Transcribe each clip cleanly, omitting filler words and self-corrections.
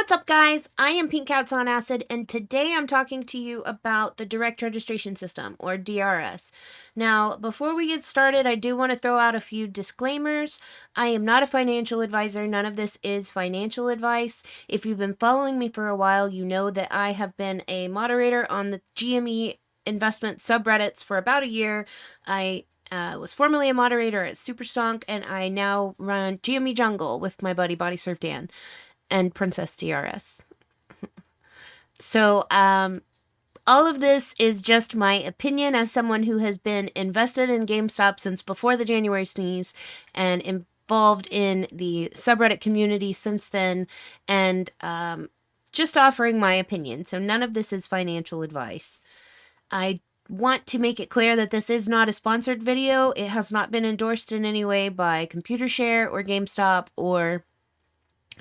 What's up, guys? I am Pink Cats on Acid, and today I'm talking to you about the Direct Registration System, or DRS. Now, before we get started, I do want to throw out a few disclaimers. I am not a financial advisor. None of this is financial advice. If you've been following me for a while, you know that I have been a moderator on the GME investment subreddits for about a year. I was formerly a moderator at Superstonk, and I now run GME Jungle with my buddy Body Surf Dan and Princess DRS. So, all of this is just my opinion as someone who has been invested in Gamestop since before the January sneeze and involved in the subreddit community since then, and just offering my opinion. So none of this is financial advice. I want to make it clear that this is not a sponsored video. It has not been endorsed in any way by Computershare or Gamestop or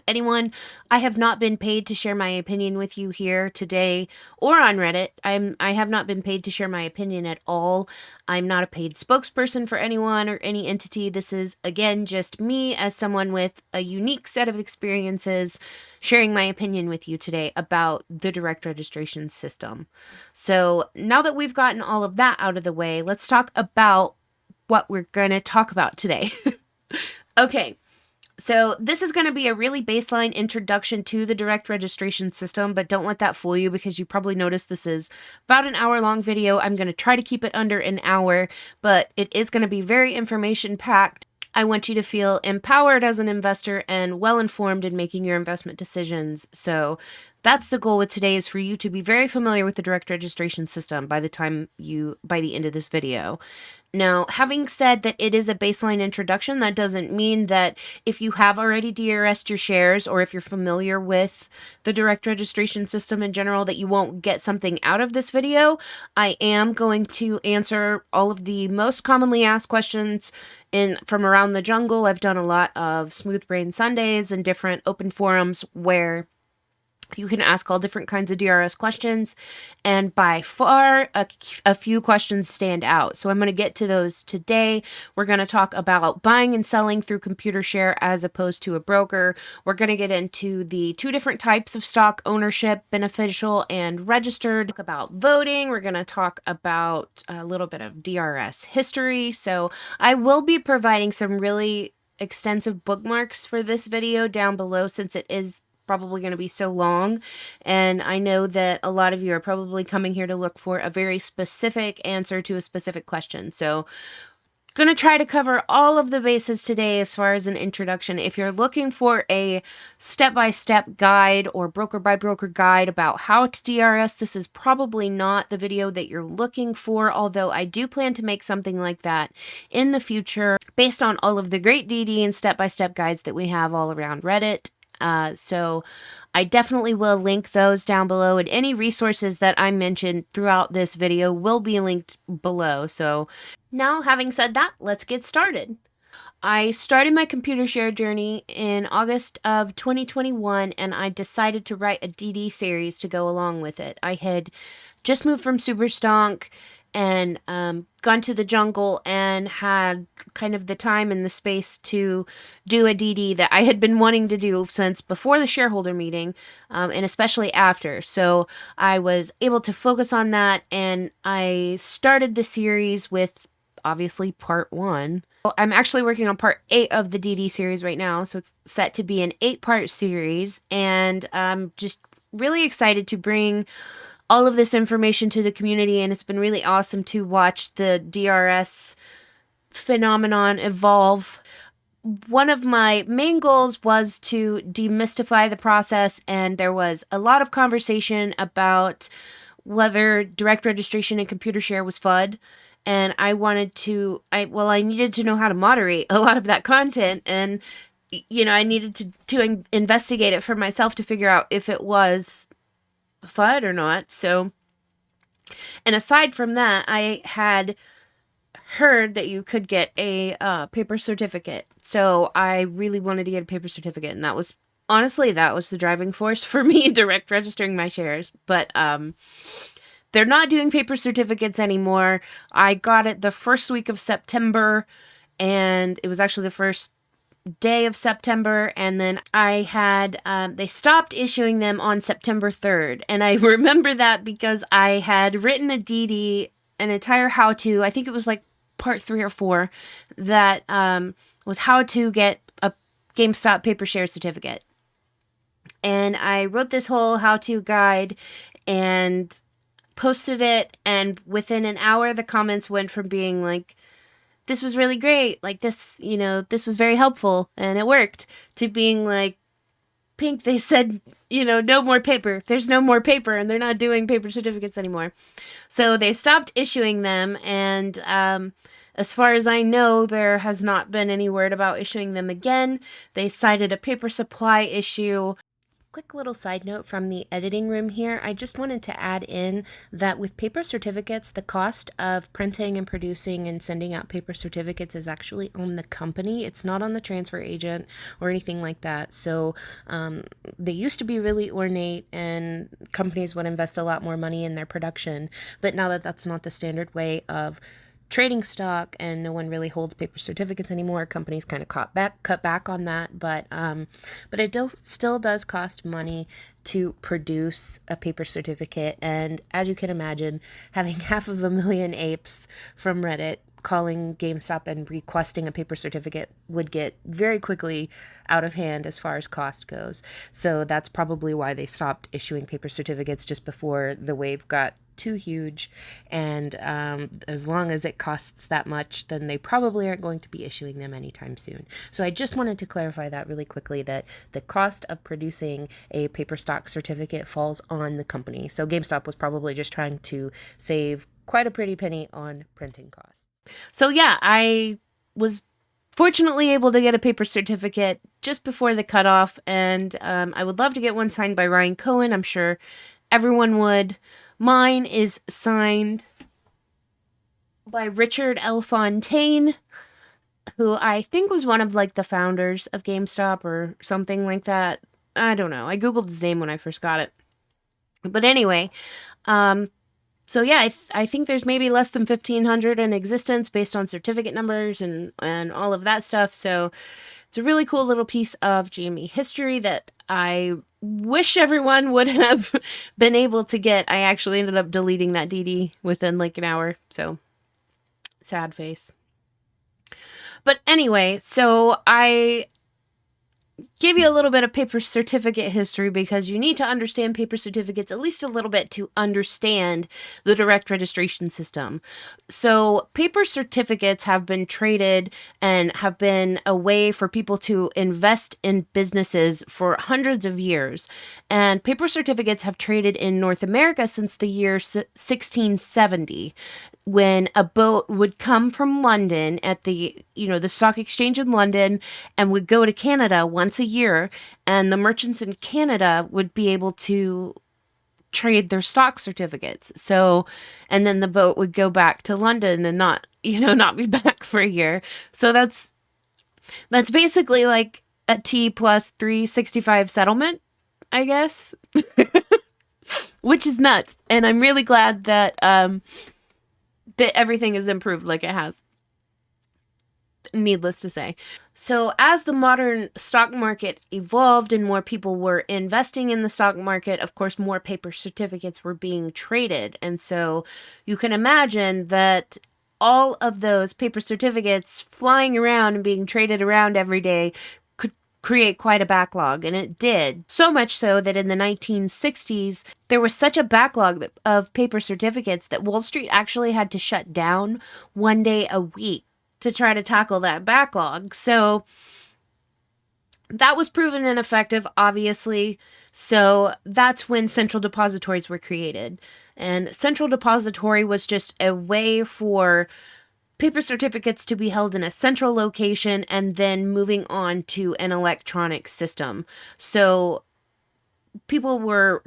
anyone. I have not been paid to share my opinion with you here today or on Reddit. I have not been paid to share my opinion at all. I'm not a paid spokesperson for anyone or any entity. This is, again, just me as someone with a unique set of experiences sharing my opinion with you today about the direct registration system. So now that we've gotten all of that out of the way, let's talk about what we're going to talk about today. Okay. So this is going to be a really baseline introduction to the direct registration system, but don't let that fool you because you probably noticed this is about an hour-long video. I'm going to try to keep it under an hour, but it is going to be very information-packed. I want you to feel empowered as an investor and well-informed in making your investment decisions. So that's the goal with today, is for you to be very familiar with the direct registration system by the end of this video. Now, having said that it is a baseline introduction, that doesn't mean that if you have already DRS'd your shares or if you're familiar with the direct registration system in general that you won't get something out of this video. I am going to answer all of the most commonly asked questions from around the jungle. I've done a lot of Smooth Brain Sundays and different open forums where you can ask all different kinds of DRS questions, and by far, a few questions stand out. So I'm going to get to those today. We're going to talk about buying and selling through Computershare as opposed to a broker. We're going to get into the two different types of stock ownership, beneficial and registered. Talk about voting. We're going to talk about a little bit of DRS history. So I will be providing some really extensive bookmarks for this video down below, since it is probably going to be so long, and I know that a lot of you are probably coming here to look for a very specific answer to a specific question. So going to try to cover all of the bases today as far as an introduction. If you're looking for a step-by-step guide or broker-by-broker guide about how to DRS, this is probably not the video that you're looking for, although I do plan to make something like that in the future based on all of the great DD and step-by-step guides that we have all around Reddit. So I definitely will link those down below, and any resources that I mentioned throughout this video will be linked below. So now, having said that, let's get started. I started my Computershare journey in August of 2021, and I decided to write a DD series to go along with it. I had just moved from Superstonk and gone to the jungle and had kind of the time and the space to do a DD that I had been wanting to do since before the shareholder meeting, and especially after. So I was able to focus on that, and I started the series with obviously part 1. I'm actually working on part 8 of the DD series right now, so it's set to be an 8-part series, and I'm just really excited to bring all of this information to the community, and it's been really awesome to watch the DRS phenomenon evolve. One of my main goals was to demystify the process, and there was a lot of conversation about whether direct registration and Computershare was FUD, and I needed to know how to moderate a lot of that content, and I needed to investigate it for myself to figure out if it was FUD or not. So, and aside from that, I had heard that you could get a paper certificate. So I really wanted to get a paper certificate, and that was the driving force for me direct registering my shares. But they're not doing paper certificates anymore. I got it the first week of September, and it was actually the first day of September, and then I had they stopped issuing them on September 3rd, and I remember that because I had written a DD, an entire how-to. I think it was like part 3 or 4, that was how to get a GameStop paper share certificate, and I wrote this whole how-to guide and posted it, and within an hour the comments went from being like, this was really great, like this, this was very helpful and it worked, to being like, Pink, they said, no more paper. There's no more paper, and they're not doing paper certificates anymore. So they stopped issuing them, and as far as I know, there has not been any word about issuing them again. They cited a paper supply issue. Quick little side note from the editing room here. I just wanted to add in that with paper certificates, the cost of printing and producing and sending out paper certificates is actually on the company. It's not on the transfer agent or anything like that. So they used to be really ornate, and companies would invest a lot more money in their production. But now that that's not the standard way of trading stock, and no one really holds paper certificates anymore, companies kind of cut back on that, but it still does cost money to produce a paper certificate. And as you can imagine, having 500,000 apes from Reddit calling GameStop and requesting a paper certificate would get very quickly out of hand as far as cost goes. So that's probably why they stopped issuing paper certificates just before the wave got too huge. And as long as it costs that much, then they probably aren't going to be issuing them anytime soon. So I just wanted to clarify that really quickly, that the cost of producing a paper stock certificate falls on the company. So GameStop was probably just trying to save quite a pretty penny on printing costs. So yeah, I was fortunately able to get a paper certificate just before the cutoff, and I would love to get one signed by Ryan Cohen. I'm sure everyone would. Mine is signed by Richard L. Fontaine, who I think was one of like the founders of GameStop or something like that. I don't know. I Googled his name when I first got it. But anyway, so yeah, I think there's maybe less than 1,500 in existence based on certificate numbers and all of that stuff. So it's a really cool little piece of GME history that I wish everyone would have been able to get. I actually ended up deleting that DD within like an hour. So sad face. But anyway, so I give you a little bit of paper certificate history because you need to understand paper certificates at least a little bit to understand the direct registration system. So paper certificates have been traded and have been a way for people to invest in businesses for hundreds of years. And paper certificates have traded in North America since the year 1670. When a boat would come from London at the stock exchange in London and would go to Canada once a year, and the merchants in Canada would be able to trade their stock certificates. So, and then the boat would go back to London and not be back for a year. So that's basically like a T plus 365 settlement, I guess, which is nuts. And I'm really glad that everything is improved like it has, needless to say. So as the modern stock market evolved and more people were investing in the stock market, of course, more paper certificates were being traded. And so you can imagine that all of those paper certificates flying around and being traded around every day could create quite a backlog, and it did. So much so that in the 1960s, there was such a backlog of paper certificates that Wall Street actually had to shut down one day a week to try to tackle that backlog. So that was proven ineffective, obviously. So that's when central depositories were created. And central depository was just a way for paper certificates to be held in a central location and then moving on to an electronic system. So people were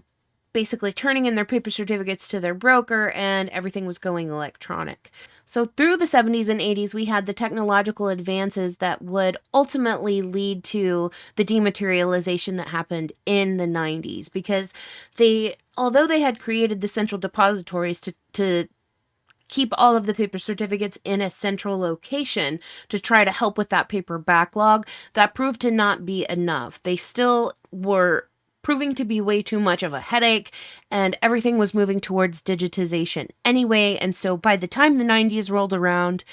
basically turning in their paper certificates to their broker, and everything was going electronic. So through the 70s and 80s, we had the technological advances that would ultimately lead to the dematerialization that happened in the 90s, because although they had created the central depositories to keep all of the paper certificates in a central location to try to help with that paper backlog. That proved to not be enough. They still were proving to be way too much of a headache, and everything was moving towards digitization anyway. And so by the time the 90s rolled around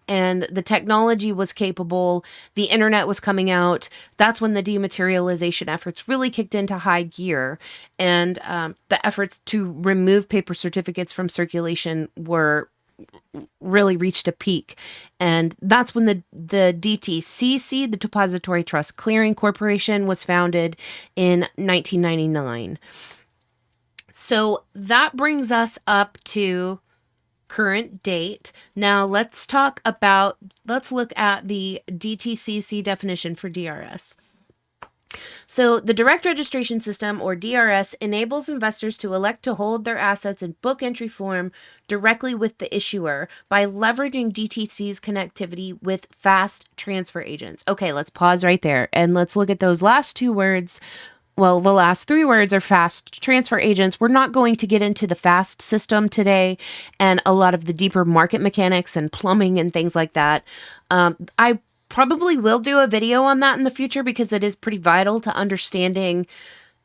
and the technology was capable, the internet was coming out, that's when the dematerialization efforts really kicked into high gear. And the efforts to remove paper certificates from circulation were really reached a peak. And that's when the DTCC, the Depository Trust Clearing Corporation, was founded in 1999. So that brings us up to current date. Now let's look at the DTCC definition for DRS. So the direct registration system, or DRS, enables investors to elect to hold their assets in book entry form directly with the issuer by leveraging DTC's connectivity with fast transfer agents. Okay, let's pause right there and let's look at those last two words. Well, the last three words are fast transfer agents. We're not going to get into the fast system today and a lot of the deeper market mechanics and plumbing and things like that. I probably will do a video on that in the future because it is pretty vital to understanding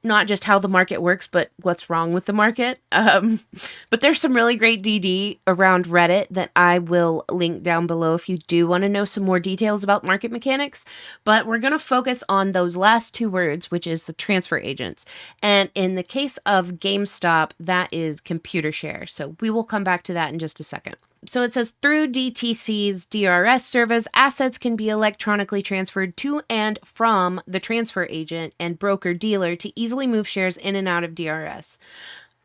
not just how the market works, but what's wrong with the market. But there's some really great DD around Reddit that I will link down below if you do want to know some more details about market mechanics. But we're going to focus on those last two words, which is the transfer agents. And in the case of GameStop, that is Computershare. So we will come back to that in just a second. So it says, through DTC's DRS service, assets can be electronically transferred to and from the transfer agent and broker-dealer to easily move shares in and out of DRS.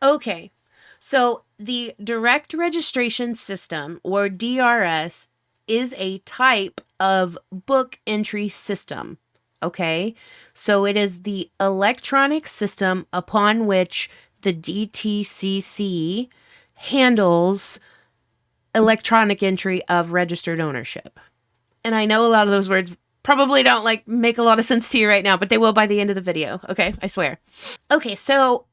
Okay, so the direct registration system, or DRS, is a type of book entry system. Okay, so it is the electronic system upon which the DTCC handles electronic entry of registered ownership. And I know a lot of those words probably don't make a lot of sense to you right now, but they will by the end of the video. Okay, I swear. Okay, so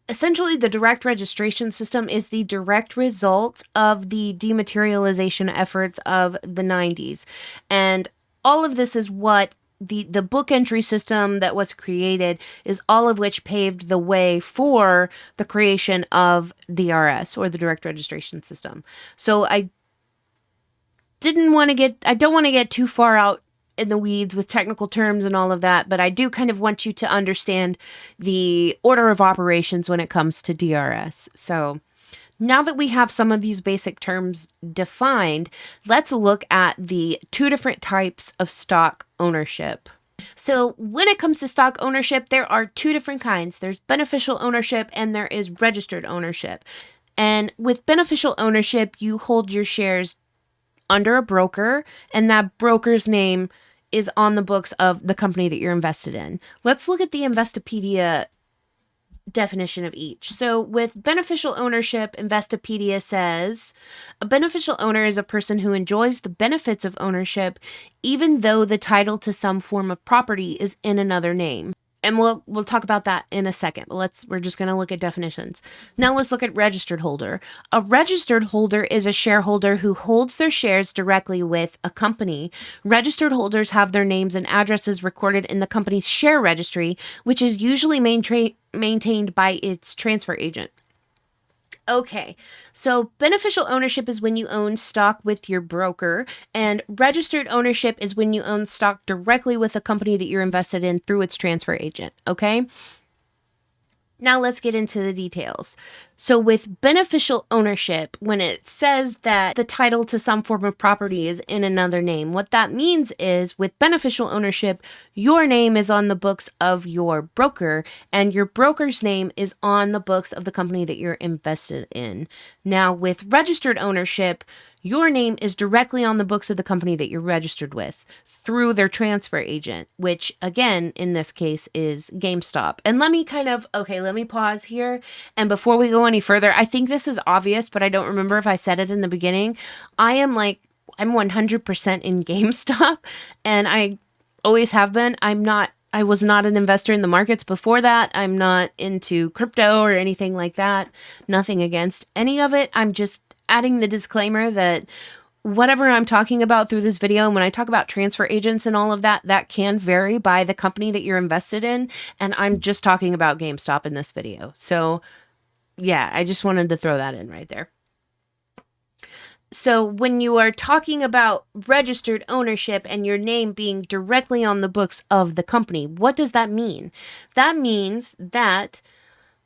essentially the direct registration system is the direct result of the dematerialization efforts of the 90s. And all of this is what the book entry system that was created is, all of which paved the way for the creation of DRS, or the direct registration system. So I don't want to get too far out in the weeds with technical terms and all of that, but I do kind of want you to understand the order of operations when it comes to DRS. So now that we have some of these basic terms defined, let's look at the two different types of stock ownership. So when it comes to stock ownership, there are two different kinds. There's beneficial ownership and there is registered ownership. And with beneficial ownership, you hold your shares under a broker, and that broker's name is on the books of the company that you're invested in. Let's look at the Investopedia definition of each. So with beneficial ownership, Investopedia says, a beneficial owner is a person who enjoys the benefits of ownership even though the title to some form of property is in another name. And we'll talk about that in a second. We're just going to look at definitions. Now let's look at registered holder. A registered holder is a shareholder who holds their shares directly with a company. Registered holders have their names and addresses recorded in the company's share registry, which is usually maintained by its transfer agent. Okay, so beneficial ownership is when you own stock with your broker, and registered ownership is when you own stock directly with a company that you're invested in through its transfer agent, okay? Now let's get into the details. So with beneficial ownership, when it says that the title to some form of property is in another name, what that means is with beneficial ownership, your name is on the books of your broker and your broker's name is on the books of the company that you're invested in. Now with registered ownership, your name is directly on the books of the company that you're registered with through their transfer agent, which again, in this case is GameStop. And let me pause here. And before we go any further, I think this is obvious, but I don't remember if I said it in the beginning. I'm 100% in GameStop, and I always have been. I was not an investor in the markets before that. I'm not into crypto or anything like that. Nothing against any of it. adding the disclaimer that whatever I'm talking about through this video, and when I talk about transfer agents and all of that, that can vary by the company that you're invested in. And I'm just talking about GameStop in this video. So yeah, I just wanted to throw that in right there. So when you are talking about registered ownership and your name being directly on the books of the company, what does that mean? That means that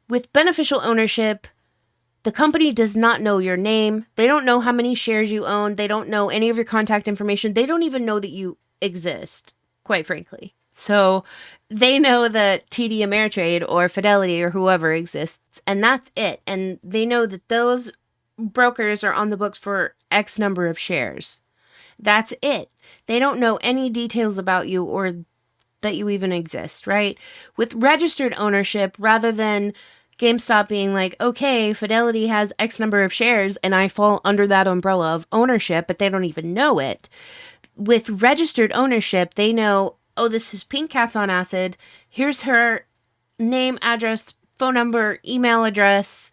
with beneficial ownership, the company does not know your name. They don't know how many shares you own. They don't know any of your contact information. They don't even know that you exist, quite frankly. So they know that TD Ameritrade or Fidelity or whoever exists, and that's it. And they know that those brokers are on the books for X number of shares. That's it. They don't know any details about you or that you even exist, right? With registered ownership, rather than GameStop being like, okay, Fidelity has X number of shares and I fall under that umbrella of ownership, but they don't even know it. With registered ownership, they know, oh, this is Pink Cats on Acid. Here's her name, address, phone number, email address,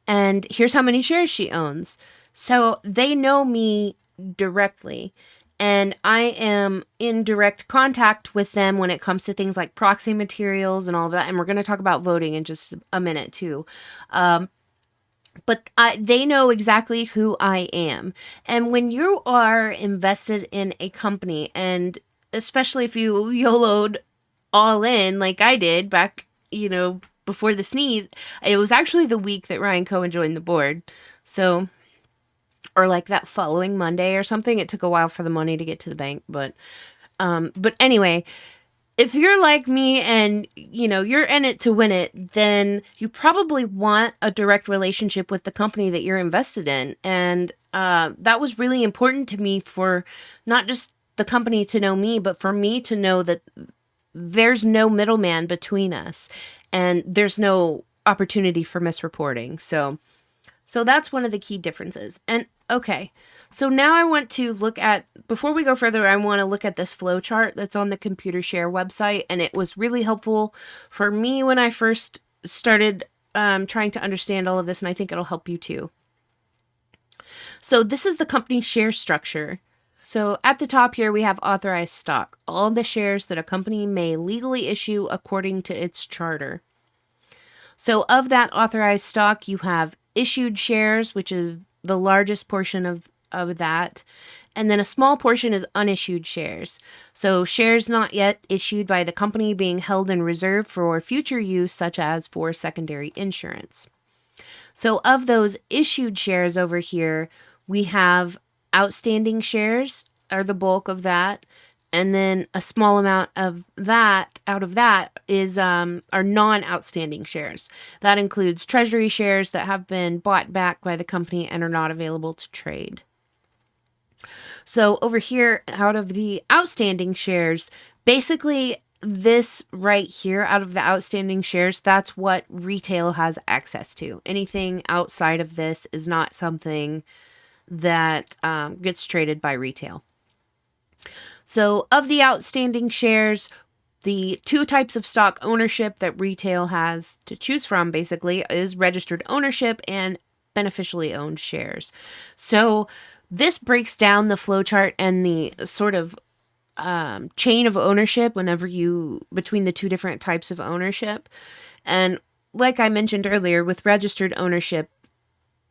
and here's how many shares she owns. So they know me directly, and I am in direct contact with them when it comes to things like proxy materials and all of that. And we're going to talk about voting in just a minute too. But they know exactly who I am. And when you are invested in a company, and especially if you YOLO'd all in like I did back, before the sneeze, it was actually the week that Ryan Cohen joined the board. So, or like that following Monday or something. It took a while for the money to get to the bank. But anyway, if you're like me and, you're in it to win it, then you probably want a direct relationship with the company that you're invested in. And that was really important to me for not just the company to know me, but for me to know that there's no middleman between us and there's no opportunity for misreporting. So that's one of the key differences. And okay, so now I want to look at, before we go further, I want to look at this flow chart that's on the Computershare website. And it was really helpful for me when I first started trying to understand all of this. And I think it'll help you too. So this is the company share structure. So at the top here, we have authorized stock, all the shares that a company may legally issue according to its charter. So of that authorized stock, you have issued shares, which is the largest portion of that. And then a small portion is unissued shares. So shares not yet issued by the company being held in reserve for future use, such as for secondary insurance. So of those issued shares over here, we have outstanding shares are the bulk of that. And then a small amount of that, out of that, is are non-outstanding shares. That includes treasury shares that have been bought back by the company and are not available to trade. So over here, out of the outstanding shares, basically this right here, out of the outstanding shares, that's what retail has access to. Anything outside of this is not something that gets traded by retail. So of the outstanding shares, the two types of stock ownership that retail has to choose from basically is registered ownership and beneficially owned shares. So this breaks down the flowchart and the sort of chain of ownership between the two different types of ownership. And like I mentioned earlier, with registered ownership,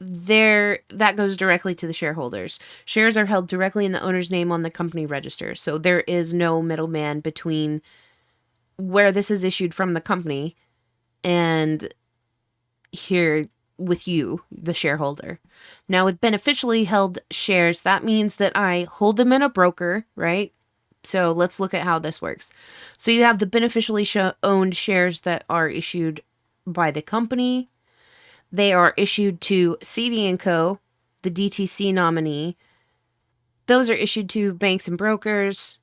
that goes directly to the shareholders. Shares are held directly in the owner's name on the company register. So there is no middleman between where this is issued from the company and here with you, the shareholder. Now with beneficially held shares, that means that I hold them in a broker, right? So let's look at how this works. So you have the beneficially owned shares that are issued by the company. They are issued to CD & Co., the DTC nominee. Those are issued to banks and brokers.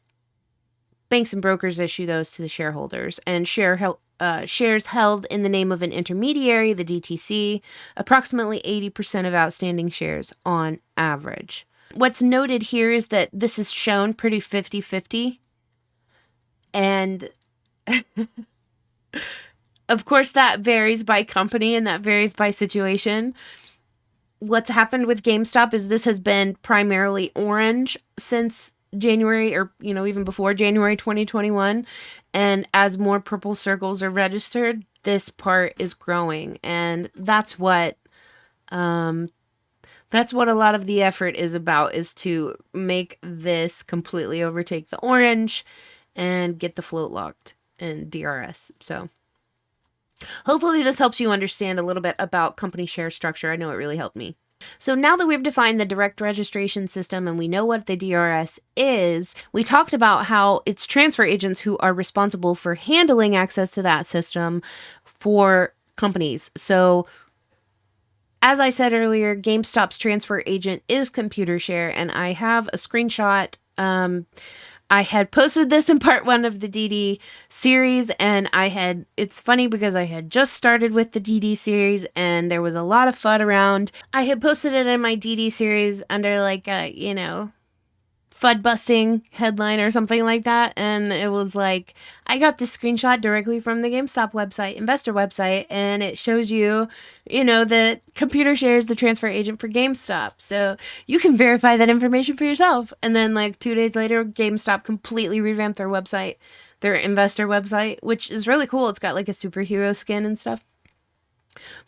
Banks and brokers issue those to the shareholders. And shares held in the name of an intermediary, the DTC, approximately 80% of outstanding shares on average. What's noted here is that this is shown pretty 50-50. And of course, that varies by company and that varies by situation. what's happened with GameStop is this has been primarily orange since January, or even before January 2021, and as more purple circles are registered, this part is growing, and um that's what a lot of the effort is about, is to make this completely overtake the orange and get the float locked in DRS. So hopefully this helps you understand a little bit about company share structure. I know it really helped me. So now that we've defined the direct registration system and we know what the DRS is, we talked about how it's transfer agents who are responsible for handling access to that system for companies. So as I said earlier, GameStop's transfer agent is Computershare, and I have a screenshot. I had posted this in part 1 of the DD series, and it's funny because I had just started with the DD series and there was a lot of FUD around. I had posted it in my DD series under like a, FUD busting headline or something like that. And it was like, I got this screenshot directly from the GameStop website, investor website, and it shows you, that Computershare is the transfer agent for GameStop. So you can verify that information for yourself. And then like 2 days later, GameStop completely revamped their website, their investor website, which is really cool. It's got like a superhero skin and stuff.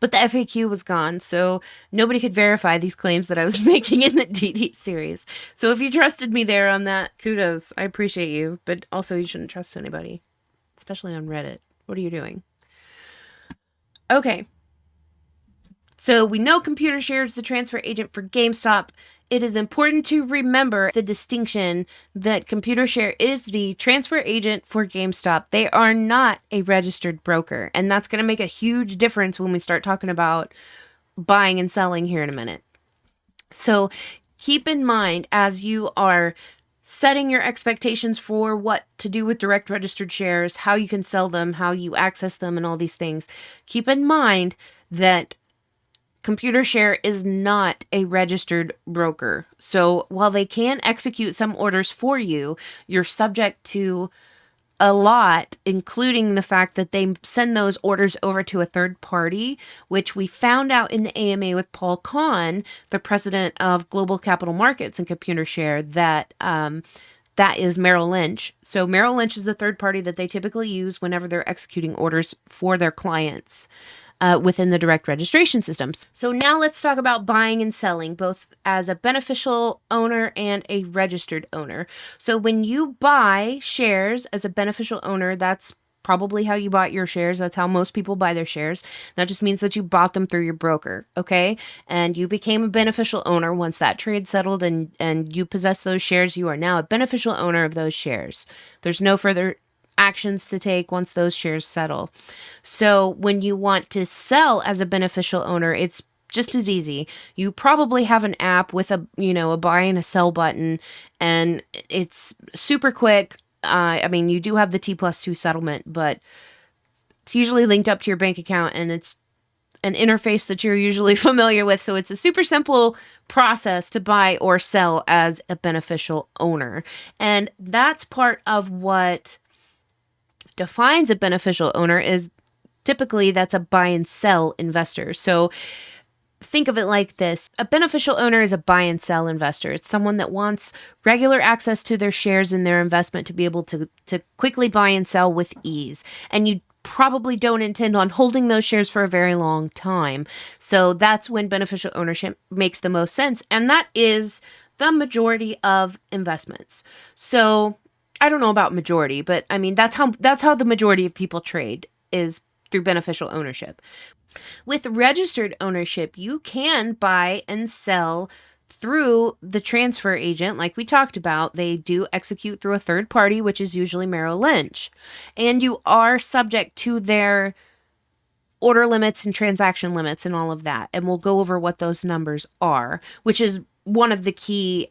But the FAQ was gone, so nobody could verify these claims that I was making in the DD series. So if you trusted me there on that, kudos. I appreciate you. But also, you shouldn't trust anybody, especially on Reddit. What are you doing? Okay. So we know Computershare is the transfer agent for GameStop. It is important to remember the distinction that Computershare is the transfer agent for GameStop. They are not a registered broker, and that's going to make a huge difference when we start talking about buying and selling here in a minute. So keep in mind, as you are setting your expectations for what to do with direct registered shares, how you can sell them, how you access them, and all these things, keep in mind that Computershare is not a registered broker. So while they can execute some orders for you, you're subject to a lot, including the fact that they send those orders over to a third party, which we found out in the AMA with Paul Kahn, the president of Global Capital Markets and Computershare, that that is Merrill Lynch. So Merrill Lynch is the third party that they typically use whenever they're executing orders for their clients within the direct registration systems. So now let's talk about buying and selling, both as a beneficial owner and a registered owner. So when you buy shares as a beneficial owner, that's probably how you bought your shares. That's how most people buy their shares. That just means that you bought them through your broker, okay? And you became a beneficial owner once that trade settled and you possess those shares. You are now a beneficial owner of those shares. There's no further actions to take once those shares settle. So when you want to sell as a beneficial owner, it's just as easy. You probably have an app with a buy and a sell button, and it's super quick. You do have the T+2 settlement, but it's usually linked up to your bank account, and it's an interface that you're usually familiar with. So it's a super simple process to buy or sell as a beneficial owner. And that's part of what defines a beneficial owner. Is typically that's a buy and sell investor. So think of it like this. A beneficial owner is a buy and sell investor. It's someone that wants regular access to their shares in their investment to be able to quickly buy and sell with ease. And you probably don't intend on holding those shares for a very long time. So that's when beneficial ownership makes the most sense. And that is the majority of investments. So I don't know about majority, but that's how the majority of people trade, is through beneficial ownership. With registered ownership, you can buy and sell through the transfer agent, like we talked about. They do execute through a third party, which is usually Merrill Lynch, and you are subject to their order limits and transaction limits and all of that. And we'll go over what those numbers are, which is one of the key,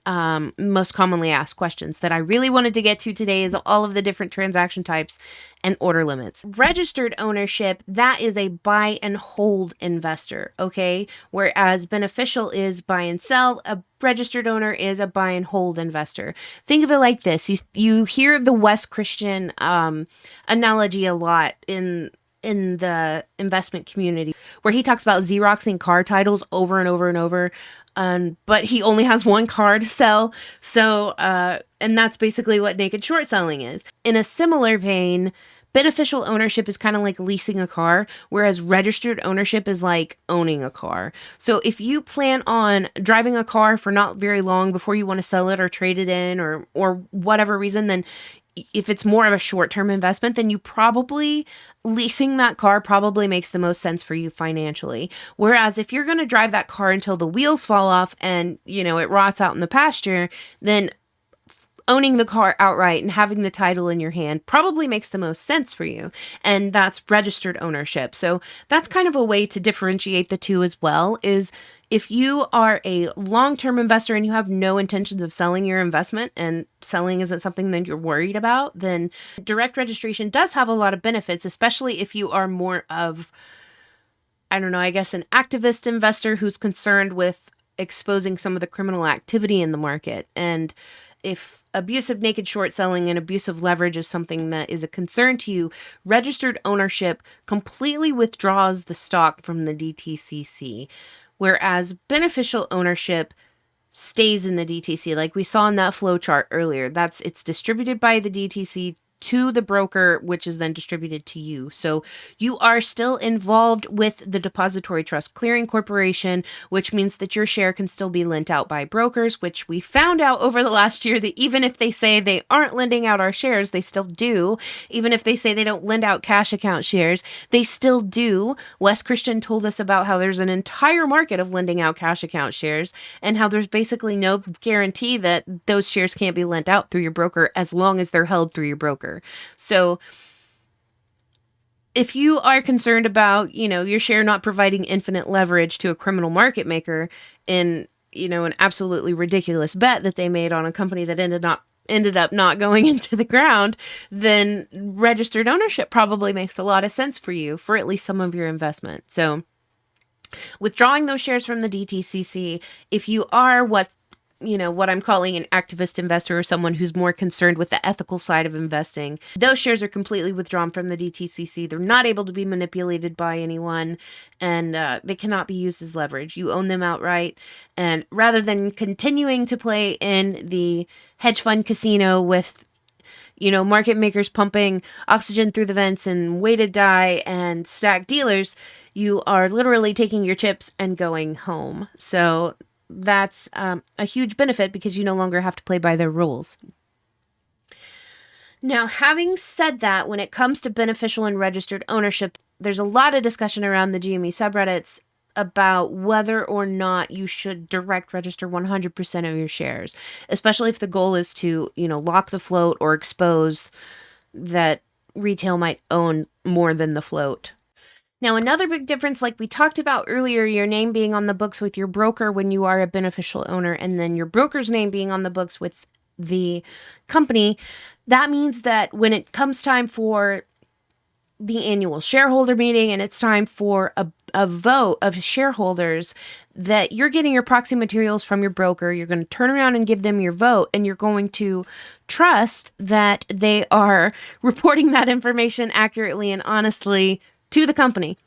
most commonly asked questions that I really wanted to get to today, is all of the different transaction types and order limits. Registered ownership, that is a buy and hold investor, okay? Whereas beneficial is buy and sell, a registered owner is a buy and hold investor. Think of it like this. You hear the West Christian analogy a lot in in the investment community where he talks about Xeroxing car titles over and over and over. But he only has one car to sell. So, and that's basically what naked short selling is. In a similar vein, beneficial ownership is kind of like leasing a car, whereas registered ownership is like owning a car. So if you plan on driving a car for not very long before you want to sell it or trade it in or whatever reason, then if it's more of a short-term investment, then you probably leasing that car probably makes the most sense for you financially. Whereas if you're going to drive that car until the wheels fall off and, it rots out in the pasture, then owning the car outright and having the title in your hand probably makes the most sense for you. And that's registered ownership. So that's kind of a way to differentiate the two as well, is if you are a long-term investor and you have no intentions of selling your investment and selling isn't something that you're worried about, then direct registration does have a lot of benefits, especially if you are more of, I don't know, I guess an activist investor who's concerned with exposing some of the criminal activity in the market. And if abusive naked short selling and abusive leverage is something that is a concern to you, registered ownership completely withdraws the stock from the DTCC, whereas beneficial ownership stays in the DTC. Like we saw in that flow chart earlier, it's distributed by the DTC to the broker, which is then distributed to you. So you are still involved with the Depository Trust Clearing Corporation, which means that your share can still be lent out by brokers, which we found out over the last year that even if they say they aren't lending out our shares, they still do. Even if they say they don't lend out cash account shares, they still do. Wes Christian told us about how there's an entire market of lending out cash account shares and how there's basically no guarantee that those shares can't be lent out through your broker as long as they're held through your broker. So if you are concerned about, your share not providing infinite leverage to a criminal market maker in, an absolutely ridiculous bet that they made on a company that ended up not going into the ground, then registered ownership probably makes a lot of sense for you for at least some of your investment. So withdrawing those shares from the DTCC, if you are what I'm calling an activist investor or someone who's more concerned with the ethical side of investing, those shares are completely withdrawn from the DTCC. They're not able to be manipulated by anyone, and they cannot be used as leverage. You own them outright, and rather than continuing to play in the hedge fund casino with market makers pumping oxygen through the vents and weighted die and stacked dealers, you are literally taking your chips and going home. So that's a huge benefit because you no longer have to play by their rules. Now, having said that, when it comes to beneficial and registered ownership, there's a lot of discussion around the GME subreddits about whether or not you should direct register 100% of your shares, especially if the goal is to, lock the float or expose that retail might own more than the float. Now, another big difference, like we talked about earlier, your name being on the books with your broker when you are a beneficial owner, and then your broker's name being on the books with the company, that means that when it comes time for the annual shareholder meeting and it's time for a vote of shareholders, that you're getting your proxy materials from your broker, you're going to turn around and give them your vote, and you're going to trust that they are reporting that information accurately and honestly to the company.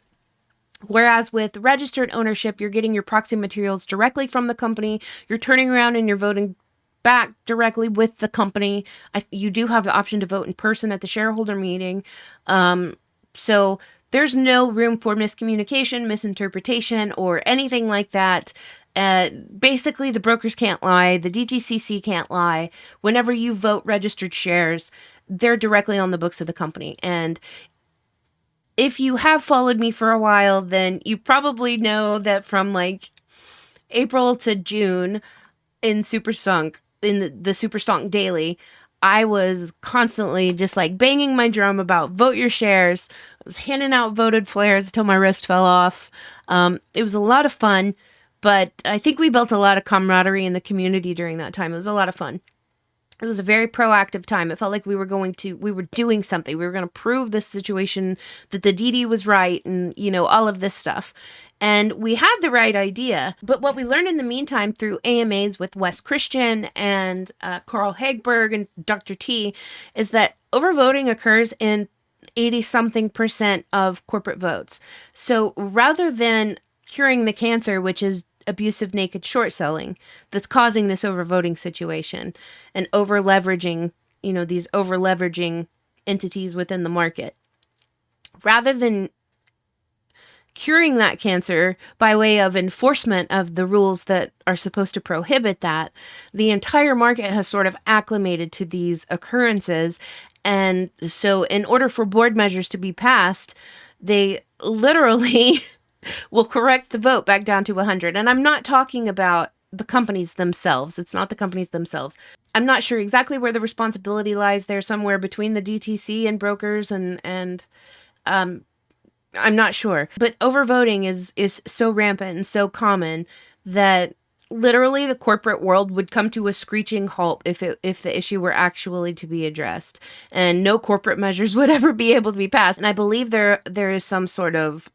Whereas with registered ownership, you're getting your proxy materials directly from the company. You're turning around and you're voting back directly with the company. You do have the option to vote in person at the shareholder meeting. So there's no room for miscommunication, misinterpretation, or anything like that. Basically, the brokers can't lie. The DTCC can't lie. Whenever you vote registered shares, they're directly on the books of the company. And if you have followed me for a while, then you probably know that from like April to June in Super Stunk, in the Super Stunk Daily, I was constantly just like banging my drum about vote your shares. I was handing out voted flares until my wrist fell off. It was a lot of fun, but I think we built a lot of camaraderie in the community during that time. It was a lot of fun. It was a very proactive time. It felt like we were doing something. We were going to prove this situation that the DD was right and, all of this stuff. And we had the right idea. But what we learned in the meantime through AMAs with Wes Christian and Carl Hagberg and Dr. T is that overvoting occurs in 80-something% of corporate votes. So rather than curing the cancer, which is abusive naked short selling, that's causing this overvoting situation and over leveraging, these over leveraging entities within the market, rather than curing that cancer by way of enforcement of the rules that are supposed to prohibit that, the entire market has sort of acclimated to these occurrences. And so in order for board measures to be passed, they literally will correct the vote back down to 100. And I'm not talking about the companies themselves. It's not the companies themselves. I'm not sure exactly where the responsibility lies there, somewhere between the DTC and brokers and I'm not sure. But overvoting is so rampant and so common that literally the corporate world would come to a screeching halt if the issue were actually to be addressed, and no corporate measures would ever be able to be passed. And I believe there is some sort of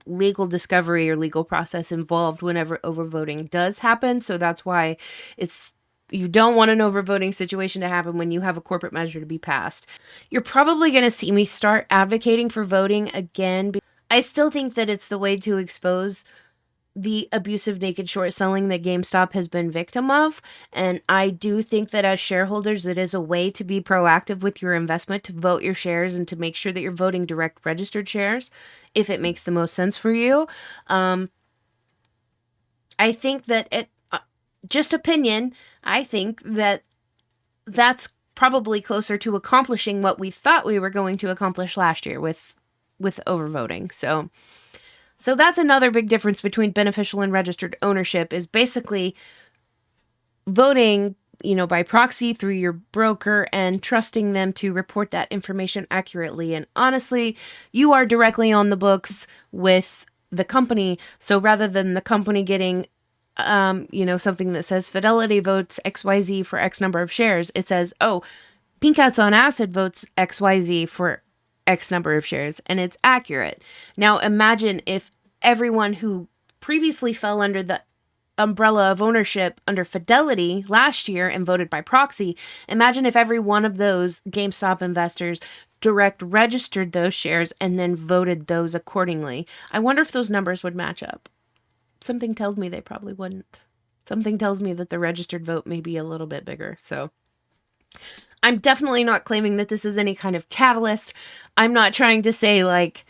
legal discovery or legal process involved whenever overvoting does happen. So that's why you don't want an overvoting situation to happen when you have a corporate measure to be passed. You're probably going to see me start advocating for voting again. I still think that it's the way to expose the abusive naked short selling that GameStop has been victim of. And I do think that as shareholders, it is a way to be proactive with your investment, to vote your shares and to make sure that you're voting direct registered shares if it makes the most sense for you. I think that just opinion, I think that that's probably closer to accomplishing what we thought we were going to accomplish last year with overvoting. So that's another big difference between beneficial and registered ownership, is basically voting, by proxy through your broker and trusting them to report that information accurately. And honestly, you are directly on the books with the company. So rather than the company getting something that says Fidelity votes XYZ for X number of shares, it says, oh, Pink Cats on Acid votes XYZ for X number of shares, and it's accurate. Now imagine if everyone who previously fell under the umbrella of ownership under Fidelity last year and voted by proxy, imagine if every one of those GameStop investors direct registered those shares and then voted those accordingly. I wonder if those numbers would match up. Something tells me they probably wouldn't. Something tells me that the registered vote may be a little bit bigger. So I'm definitely not claiming that this is any kind of catalyst. I'm not trying to say like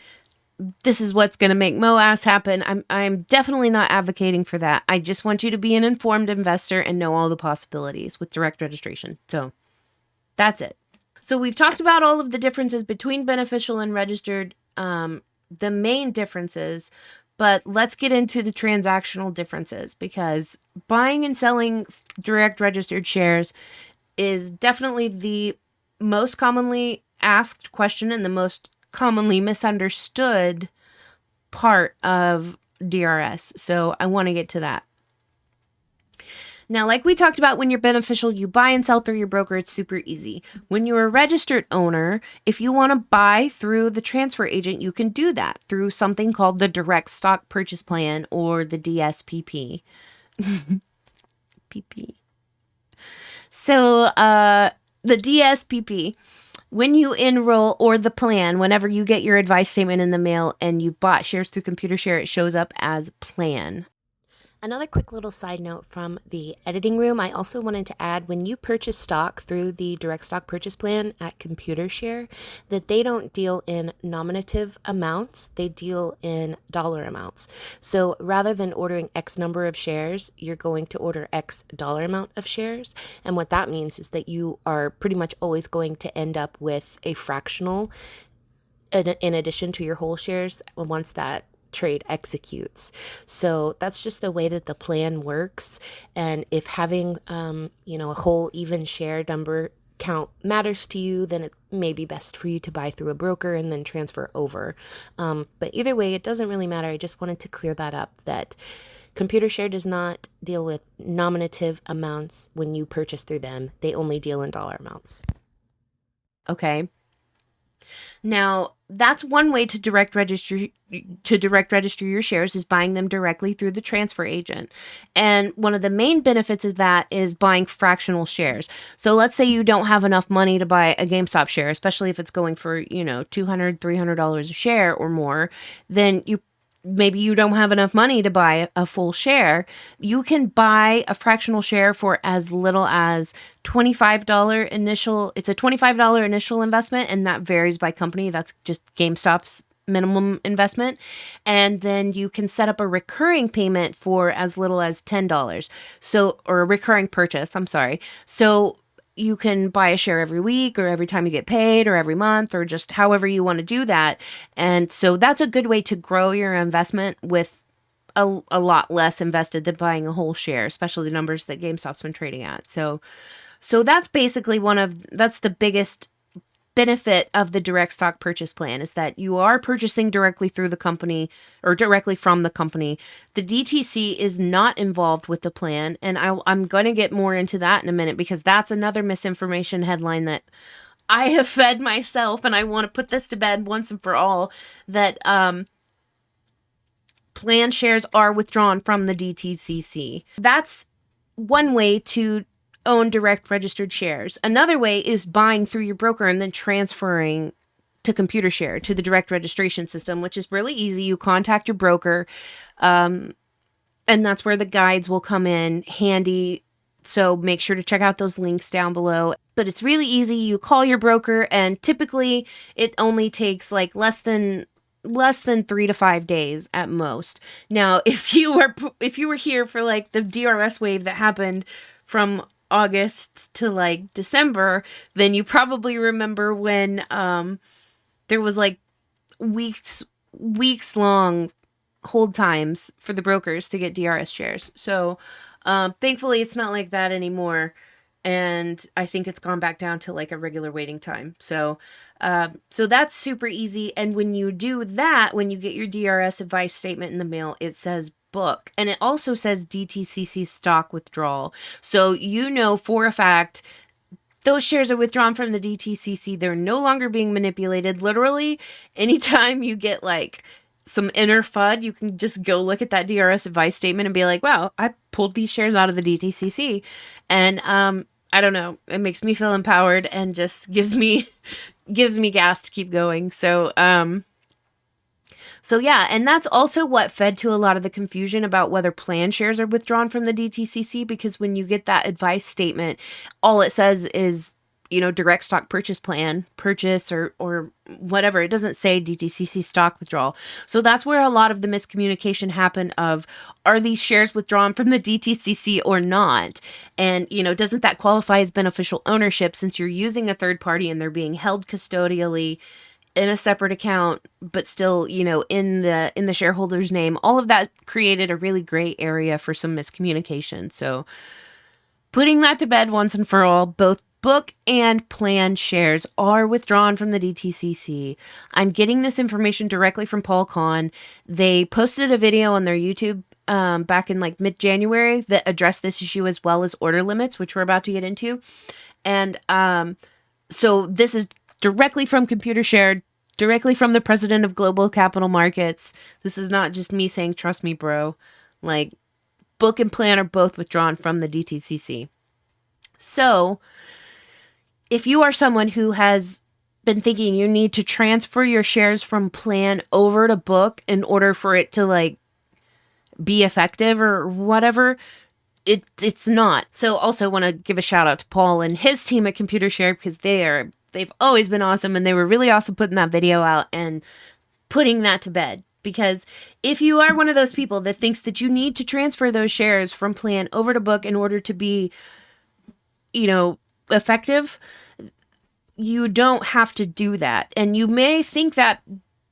this is what's going to make MOAS happen. I'm definitely not advocating for that. I just want you to be an informed investor and know all the possibilities with direct registration. So that's it. So we've talked about all of the differences between beneficial and registered, the main differences, but let's get into the transactional differences, because buying and selling direct registered shares is definitely the most commonly asked question and the most commonly misunderstood part of DRS. So I want to get to that. Now, like we talked about, when you're beneficial, you buy and sell through your broker. It's super easy. When you're a registered owner, if you want to buy through the transfer agent, you can do that through something called the Direct Stock Purchase Plan, or the DSPP. PP. So the DSPP, when you enroll, or the plan, whenever you get your advice statement in the mail and you've bought shares through Computershare, it shows up as plan. Another quick little side note from the editing room, I also wanted to add, when you purchase stock through the direct stock purchase plan at Computershare, that they don't deal in nominative amounts, they deal in dollar amounts. So rather than ordering X number of shares, you're going to order X dollar amount of shares. And what that means is that you are pretty much always going to end up with a fractional in addition to your whole shares once that trade executes. So that's just the way that the plan works. And if having a whole even share number count matters to you, then it may be best for you to buy through a broker and then transfer over. But either way, it doesn't really matter. I just wanted to clear that up, that Computershare does not deal with nominative amounts when you purchase through them. They only deal in dollar amounts. Okay. Now, that's one way to direct register your shares is buying them directly through the transfer agent. And one of the main benefits of that is buying fractional shares. So let's say you don't have enough money to buy a GameStop share, especially if it's going for, $200, $300 a share or more, then maybe you don't have enough money to buy a full share. You can buy a fractional share for as little as $25 initial. It's a $25 initial investment, and that varies by company. That's just GameStop's minimum investment. And then you can set up a recurring payment for as little as $10. So, or a recurring purchase, I'm sorry. So you can buy a share every week or every time you get paid or every month or just however you want to do that. And so that's a good way to grow your investment with a lot less invested than buying a whole share, especially the numbers that GameStop's been trading at. So that's basically that's the biggest benefit of the direct stock purchase plan, is that you are purchasing directly through the company or directly from the company. The DTC is not involved with the plan, and I'm going to get more into that in a minute, because that's another misinformation headline that I have fed myself, and I want to put this to bed once and for all, that plan shares are withdrawn from the DTCC. That's one way to own direct registered shares. Another way is buying through your broker and then transferring to Computershare, to the direct registration system, which is really easy. You contact your broker, and that's where the guides will come in handy. So make sure to check out those links down below. But it's really easy. You call your broker, and typically it only takes like less than 3 to 5 days at most. Now, if you were here for like the DRS wave that happened from August to like December, then you probably remember when there was like weeks long hold times for the brokers to get DRS shares. So thankfully it's not like that anymore, and I think it's gone back down to like a regular waiting time. So that's super easy. And when you do that, when you get your DRS advice statement in the mail, it says book, and it also says DTCC stock withdrawal. So for a fact those shares are withdrawn from the DTCC. They're no longer being manipulated. Literally, anytime you get like some inner FUD, you can just go look at that DRS advice statement and be like, wow, I pulled these shares out of the DTCC. And I don't know, it makes me feel empowered and just gives me gas to keep going. So yeah, and that's also what fed to a lot of the confusion about whether plan shares are withdrawn from the DTCC, because when you get that advice statement, all it says is, direct stock purchase plan, purchase or whatever. It doesn't say DTCC stock withdrawal. So that's where a lot of the miscommunication happened of, are these shares withdrawn from the DTCC or not? And, doesn't that qualify as beneficial ownership since you're using a third party and they're being held custodially in a separate account, but still, in the shareholder's name? All of that created a really gray area for some miscommunication. So putting that to bed once and for all, both book and plan shares are withdrawn from the DTCC. I'm getting this information directly from Paul Kahn. They posted a video on their YouTube back in like mid-January that addressed this issue, as well as order limits, which we're about to get into. And so this is directly from Computershare, directly from the president of Global Capital Markets. This is not just me saying, trust me, bro. Like, book and plan are both withdrawn from the DTCC. So if you are someone who has been thinking you need to transfer your shares from plan over to book in order for it to like be effective or whatever, it's not. So also want to give a shout out to Paul and his team at Computershare, because they've always been awesome, and they were really awesome putting that video out and putting that to bed. Because if you are one of those people that thinks that you need to transfer those shares from plan over to book in order to be, effective, you don't have to do that. And you may think that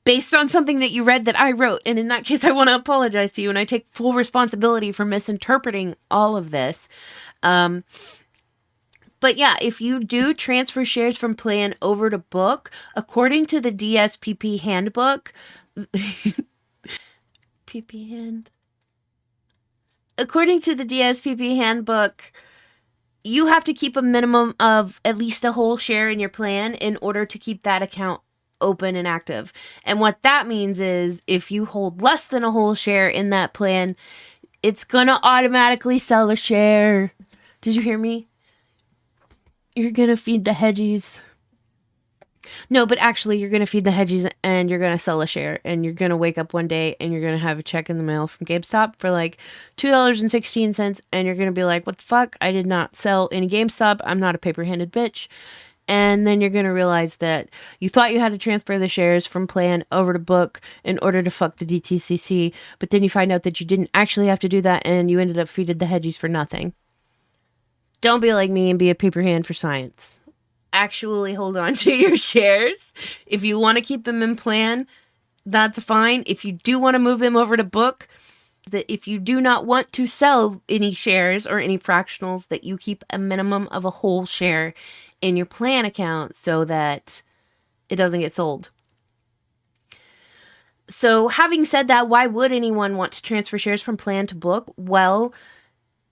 based on something that you read that I wrote. And in that case, I want to apologize to you, and I take full responsibility for misinterpreting all of this. But yeah, if you do transfer shares from plan over to book, according to the DSPP handbook, according to the DSPP handbook, you have to keep a minimum of at least a whole share in your plan in order to keep that account open and active. And what that means is if you hold less than a whole share in that plan, it's going to automatically sell a share. Did you hear me? You're going to feed the hedgies. No, but actually, you're going to feed the hedgies and you're going to sell a share. And you're going to wake up one day and you're going to have a check in the mail from GameStop for like $2.16. And you're going to be like, what the fuck? I did not sell any GameStop. I'm not a paper-handed bitch. And then you're going to realize that you thought you had to transfer the shares from Plan over to Book in order to fuck the DTCC. But then you find out that you didn't actually have to do that and you ended up feeding the hedgies for nothing. Don't be like me and be a paper hand for science. Actually hold on to your shares. If you want to keep them in Plan, that's fine. If you do want to move them over to Book, that if you do not want to sell any shares or any fractionals, that you keep a minimum of a whole share in your Plan account so that it doesn't get sold. So having said that, why would anyone want to transfer shares from Plan to Book? Well,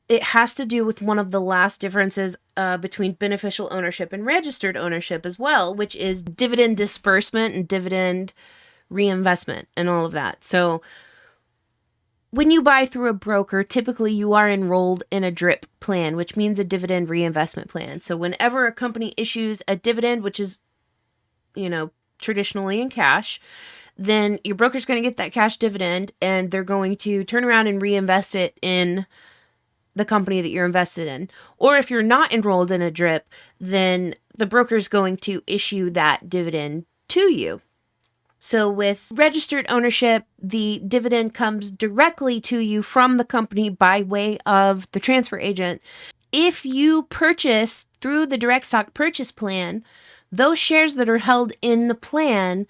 it has to do with one of the last differences between beneficial ownership and registered ownership as well, which is dividend disbursement and dividend reinvestment and all of that. So when you buy through a broker, typically you are enrolled in a DRIP plan, which means a dividend reinvestment plan. So whenever a company issues a dividend, which is, traditionally in cash, then your broker's going to get that cash dividend and they're going to turn around and reinvest it in the company that you're invested in. Or if you're not enrolled in a DRIP, then the broker's going to issue that dividend to you. So with registered ownership, the dividend comes directly to you from the company by way of the transfer agent. If you purchase through the direct stock purchase plan, those shares that are held in the plan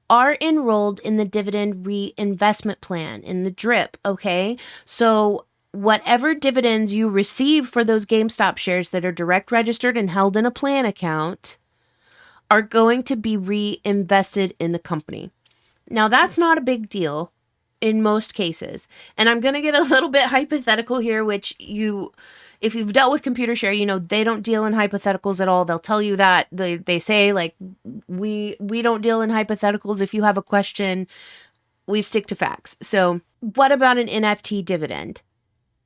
are enrolled in the dividend reinvestment plan, in the DRIP, okay? So whatever dividends you receive for those GameStop shares that are direct registered and held in a plan account are going to be reinvested in the company. Now, that's not a big deal in most cases. And I'm going to get a little bit hypothetical here, which if you've dealt with Computershare, they don't deal in hypotheticals at all. They'll tell you that. They say, like, we don't deal in hypotheticals. If you have a question, we stick to facts. So what about an NFT dividend?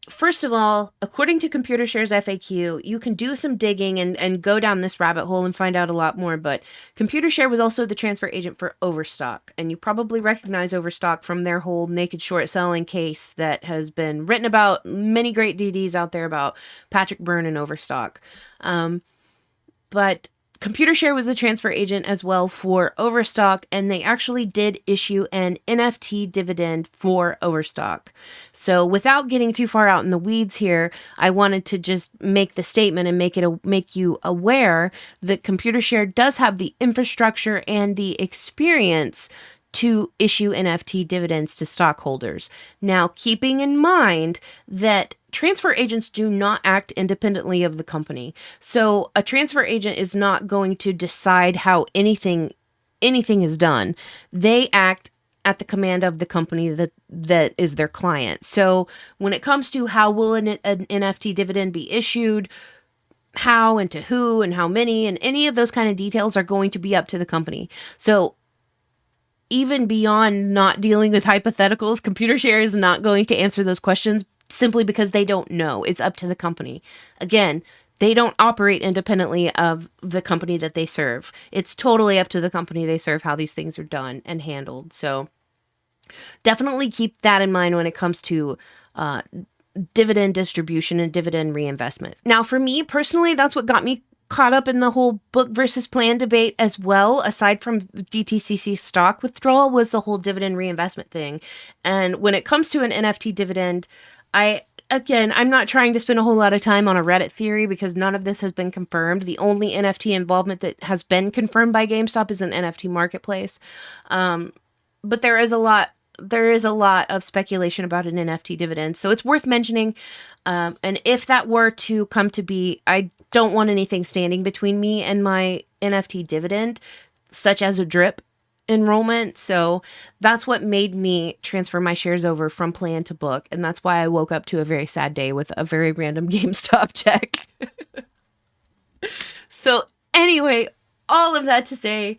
First of all, according to Computershare's FAQ, you can do some digging and go down this rabbit hole and find out a lot more, but Computershare was also the transfer agent for Overstock, and you probably recognize Overstock from their whole naked short selling case that has been written about, many great DDs out there about Patrick Byrne and Overstock. But Computershare was the transfer agent as well for Overstock, and they actually did issue an NFT dividend for Overstock. So without getting too far out in the weeds here, I wanted to just make the statement and make you aware that Computershare does have the infrastructure and the experience to issue NFT dividends to stockholders. Now, keeping in mind that transfer agents do not act independently of the company. So a transfer agent is not going to decide how anything is done. They act at the command of the company that is their client. So when it comes to how will an NFT dividend be issued, how and to who and how many and any of those kind of details are going to be up to the company. So even beyond not dealing with hypotheticals, Computershare is not going to answer those questions simply because they don't know. It's up to the company. Again, they don't operate independently of the company that they serve. It's totally up to the company they serve how these things are done and handled. So definitely keep that in mind when it comes to dividend distribution and dividend reinvestment. Now, for me personally, that's what got me caught up in the whole book versus plan debate as well, aside from DTCC stock withdrawal, was the whole dividend reinvestment thing. And when it comes to an NFT dividend, I'm not trying to spend a whole lot of time on a Reddit theory because none of this has been confirmed. The only NFT involvement that has been confirmed by GameStop is an NFT marketplace. But there is a lot of speculation about an NFT dividend, so it's worth mentioning. And if that were to come to be, I don't want anything standing between me and my NFT dividend, such as a DRIP enrollment. So that's what made me transfer my shares over from Plan to Book. And that's why I woke up to a very sad day with a very random GameStop check. So anyway, all of that to say,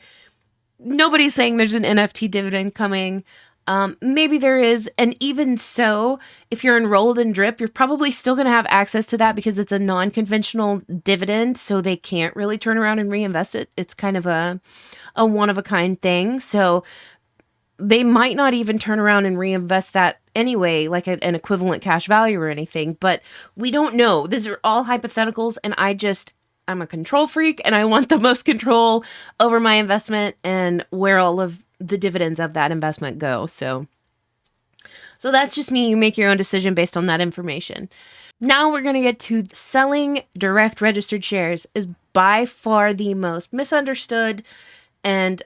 nobody's saying there's an NFT dividend coming. Maybe there is. And even so, if you're enrolled in DRIP, you're probably still going to have access to that because it's a non-conventional dividend. So they can't really turn around and reinvest it. It's kind of a one-of-a-kind thing. So they might not even turn around and reinvest that anyway, like an equivalent cash value or anything. But we don't know. These are all hypotheticals. And I'm a control freak and I want the most control over my investment and where all of the dividends of that investment go. So that's just me. You make your own decision based on that information. Now we're going to get to selling direct registered shares is by far the most misunderstood and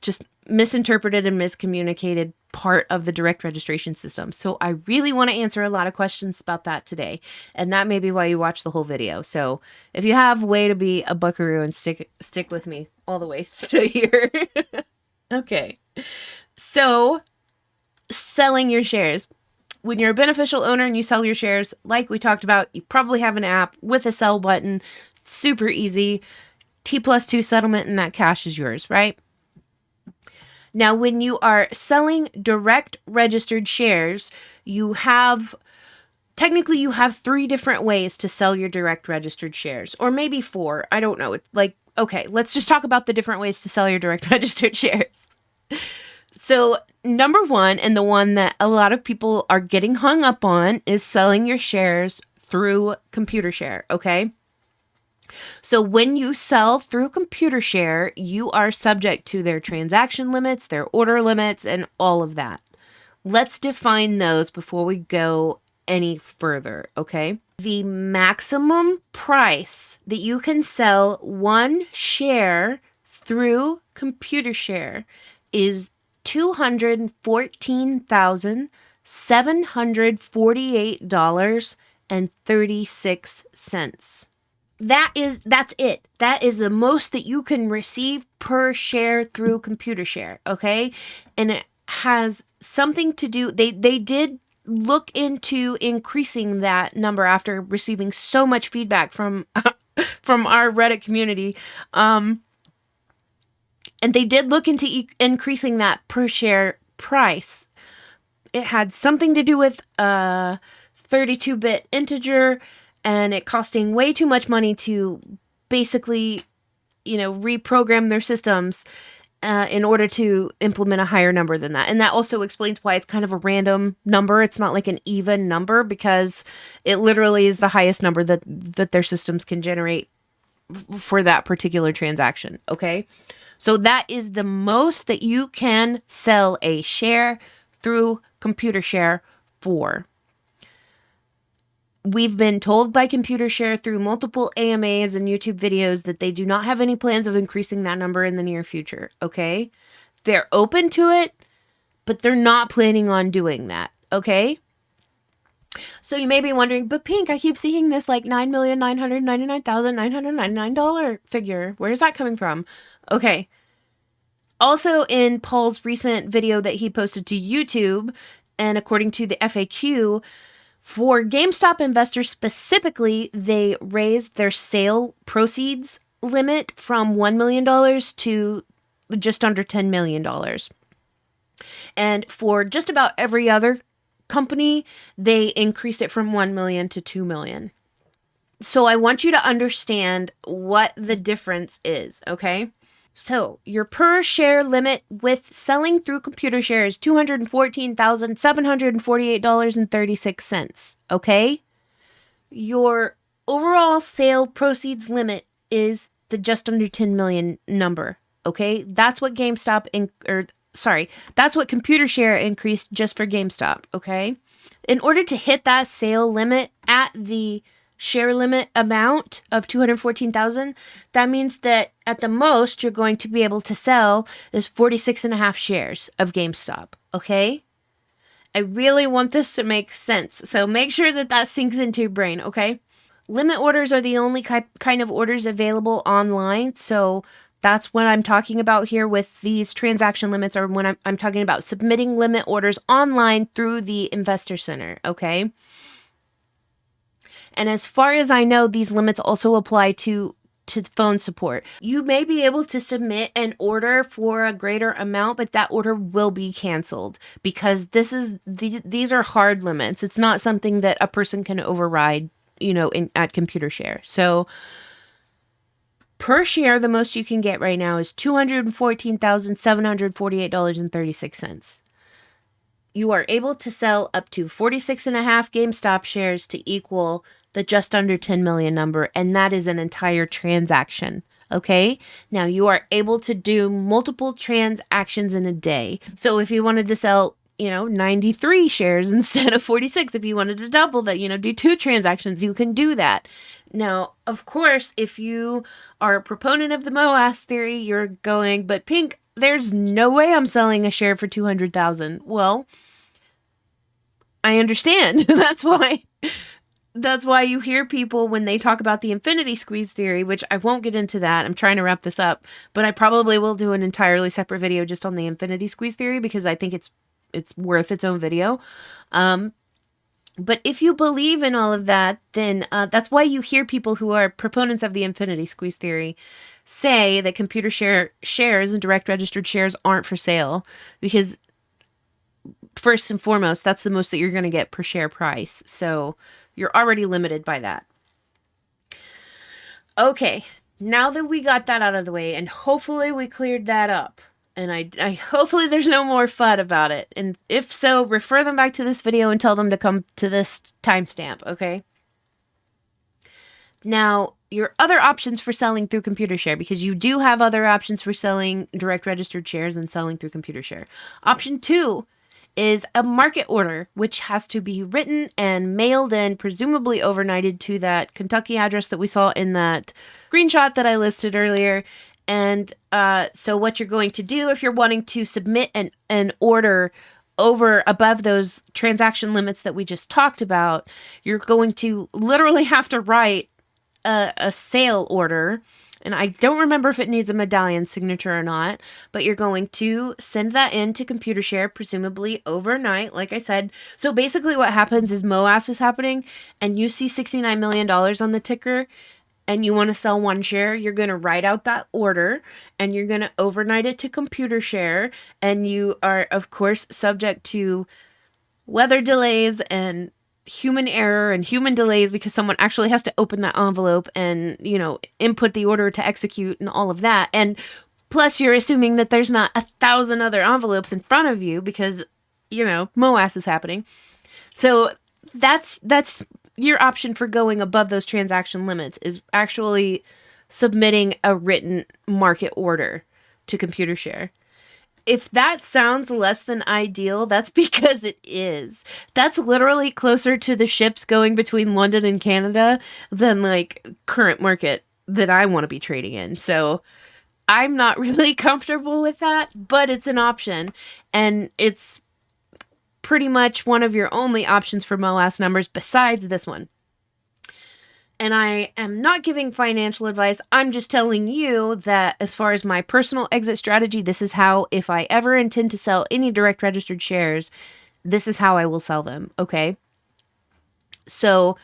just misinterpreted and miscommunicated part of the direct registration system. So I really want to answer a lot of questions about that today. And that may be why you watch the whole video. So if you have, way to be a buckaroo and stick with me all the way to here. Okay. So selling your shares. When you're a beneficial owner and you sell your shares, like we talked about, you probably have an app with a sell button. Super easy. T+2 settlement and that cash is yours, right? Now, when you are selling direct registered shares, technically you have 3 different ways to sell your direct registered shares, or maybe 4. I don't know. It's like, okay, let's just talk about the different ways to sell your direct registered shares. So number 1, and the one that a lot of people are getting hung up on, is selling your shares through Computershare, okay? So when you sell through Computershare, you are subject to their transaction limits, their order limits, and all of that. Let's define those before we go any further, okay? The maximum price that you can sell one share through Computershare is $214,748.36. That's it. That is the most that you can receive per share through Computershare, okay? And it has something to do, they did look into increasing that number after receiving so much feedback from from our Reddit community. And they did look into increasing that per share price. It had something to do with 32-bit integer and it costing way too much money to basically, reprogram their systems in order to implement a higher number than that. And that also explains why it's kind of a random number. It's not like an even number because it literally is the highest number that their systems can generate for that particular transaction, okay? So that is the most that you can sell a share through Computershare for. We've been told by Computershare through multiple AMAs and YouTube videos that they do not have any plans of increasing that number in the near future, okay? They're open to it, but they're not planning on doing that, okay? So you may be wondering, but Pink, I keep seeing this like $9,999,999 figure. Where is that coming from? Okay. Also in Paul's recent video that he posted to YouTube, and according to the FAQ, for GameStop investors specifically, they raised their sale proceeds limit from $1 million to just under $10 million. And for just about every other company, they increased it from 1 million to 2 million. So I want you to understand what the difference is, okay? So your per share limit with selling through Computershare is $214,748.36, okay? Your overall sale proceeds limit is the just under 10 million number, okay? That's what that's what Computershare increased just for GameStop, okay? In order to hit that sale limit at the share limit amount of 214,000, that means that at the most you're going to be able to sell is 46 and a half shares of GameStop, okay? I really want this to make sense, so make sure that sinks into your brain, okay? Limit orders are the only kind of orders available online, so that's what I'm talking about here with these transaction limits, or when I'm talking about submitting limit orders online through the Investor Center, okay? And as far as I know, these limits also apply to to phone support. You may be able to submit an order for a greater amount, but that order will be canceled because these are hard limits. It's not something that a person can override, at Computershare. So per share, the most you can get right now is $214,748.36. You are able to sell up to 46.5 GameStop shares to equal the just under 10 million number, and that is an entire transaction. Okay? Now you are able to do multiple transactions in a day. So if you wanted to sell, 93 shares instead of 46, if you wanted to double that, do 2 transactions, you can do that. Now, of course, if you are a proponent of the MOAS theory, you're going, but Pink, there's no way I'm selling a share for 200,000. Well, I understand. That's why you hear people when they talk about the infinity squeeze theory, which I won't get into that. I'm trying to wrap this up, but I probably will do an entirely separate video just on the infinity squeeze theory because I think it's worth its own video. But if you believe in all of that, then that's why you hear people who are proponents of the infinity squeeze theory say that Computershare shares and direct registered shares aren't for sale because first and foremost, that's the most that you're going to get per share price. So you're already limited by that. Okay, now that we got that out of the way, and hopefully we cleared that up, and I hopefully there's no more FUD about it. And if so, refer them back to this video and tell them to come to this timestamp, okay? Now, your other options for selling through Computershare, because you do have other options for selling direct registered shares and selling through Computershare. Option 2 is a market order, which has to be written and mailed in, presumably overnighted to that Kentucky address that we saw in that screenshot that I listed earlier. And so what you're going to do if you're wanting to submit an order above those transaction limits that we just talked about, you're going to literally have to write a sale order. And I don't remember if it needs a medallion signature or not, but you're going to send that in to Computershare, presumably overnight, like I said. So basically what happens is MOAS is happening and you see $69 million on the ticker and you want to sell 1 share, you're going to write out that order and you're going to overnight it to Computershare. And you are, of course, subject to weather delays and human error and human delays because someone actually has to open that envelope and, input the order to execute and all of that. And plus you're assuming that there's not 1,000 other envelopes in front of you because, MOAS is happening. So that's your option for going above those transaction limits is actually submitting a written market order to Computershare. If that sounds less than ideal, that's because it is. That's literally closer to the ships going between London and Canada than like current market that I want to be trading in. So I'm not really comfortable with that, but it's an option. And it's pretty much one of your only options for MOAS numbers besides this one. And I am not giving financial advice. I'm just telling you that as far as my personal exit strategy, this is how, if I ever intend to sell any direct registered shares, this is how I will sell them, okay? So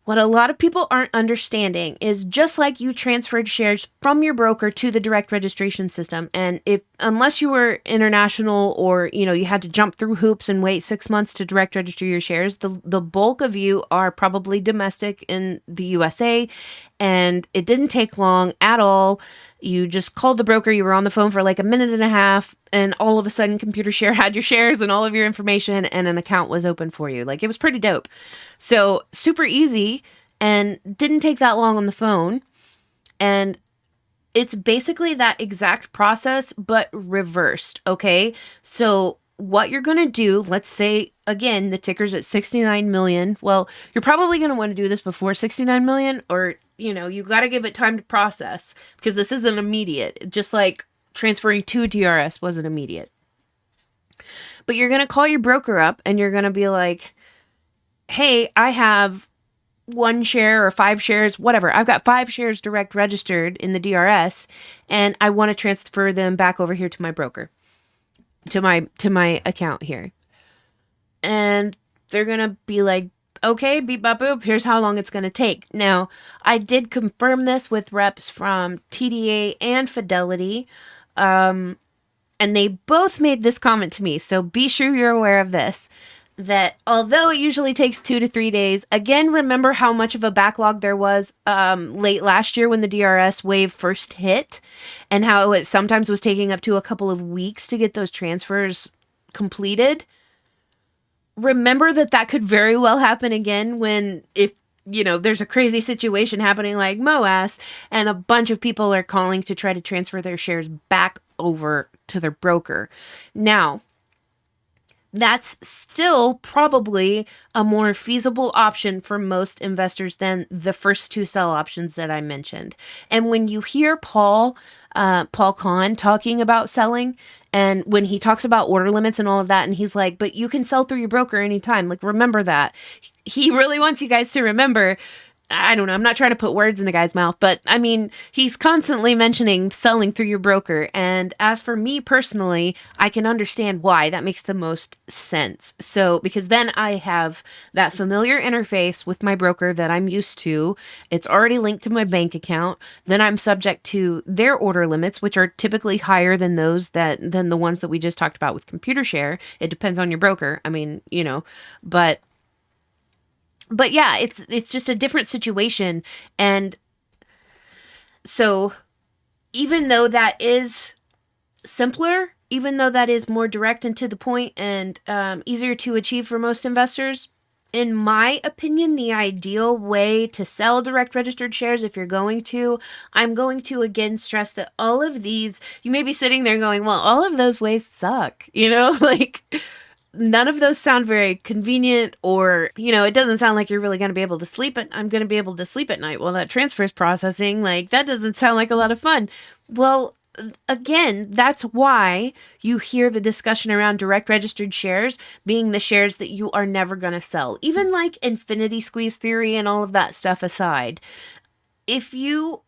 what a lot of people aren't understanding is just like you transferred shares from your broker to the direct registration system, and unless you were international or, you had to jump through hoops and wait 6 months to direct register your shares, the bulk of you are probably domestic in the USA, and it didn't take long at all. You just called the broker, you were on the phone for like a minute and a half, and all of a sudden Computershare had your shares and all of your information and an account was open for you. Like, it was pretty dope. So super easy and didn't take that long on the phone. And it's basically that exact process, but reversed. Okay. So what you're going to do, let's say, again, the ticker's at 69 million. Well, you're probably going to want to do this before 69 million, or, you got to give it time to process because this isn't immediate. Just like transferring to DRS wasn't immediate. But you're going to call your broker up and you're going to be like, hey, I have 1 share or 5 shares, whatever. I've got 5 shares direct registered in the DRS and I want to transfer them back over here to my broker, to my account here. And they're going to be like, okay, beep, bop, boop, here's how long it's going to take. Now, I did confirm this with reps from TDA and Fidelity, and they both made this comment to me, so be sure you're aware of this, that although it usually takes 2 to 3 days, again, remember how much of a backlog there was late last year when the DRS wave first hit, and how it sometimes was taking up to a couple of weeks to get those transfers completed. Remember that could very well happen again when, if there's a crazy situation happening like MOAS and a bunch of people are calling to try to transfer their shares back over to their broker. Now, that's still probably a more feasible option for most investors than the first two sell options that I mentioned. And when you hear Paul Kahn talking about selling, and when he talks about order limits and all of that, and he's like, but you can sell through your broker anytime. Like, remember that. He really wants you guys to remember. I don't know. I'm not trying to put words in the guy's mouth, but I mean, he's constantly mentioning selling through your broker. And as for me personally, I can understand why that makes the most sense. So, because then I have that familiar interface with my broker that I'm used to. It's already linked to my bank account. Then I'm subject to their order limits, which are typically higher than than the ones that we just talked about with Computershare. It depends on your broker. I mean, but yeah, it's just a different situation. And so even though that is simpler, even though that is more direct and to the point and easier to achieve for most investors, in my opinion, the ideal way to sell direct registered shares, if you're going to, I'm going to again stress that all of these, you may be sitting there going, well, all of those ways suck, like none of those sound very convenient, or, it doesn't sound like you're really going to be able to sleep I'm going to be able to sleep at night while that transfer is processing. Like, that doesn't sound like a lot of fun. Well, again, that's why you hear the discussion around direct registered shares being the shares that you are never going to sell. Even like infinity squeeze theory and all of that stuff aside, if you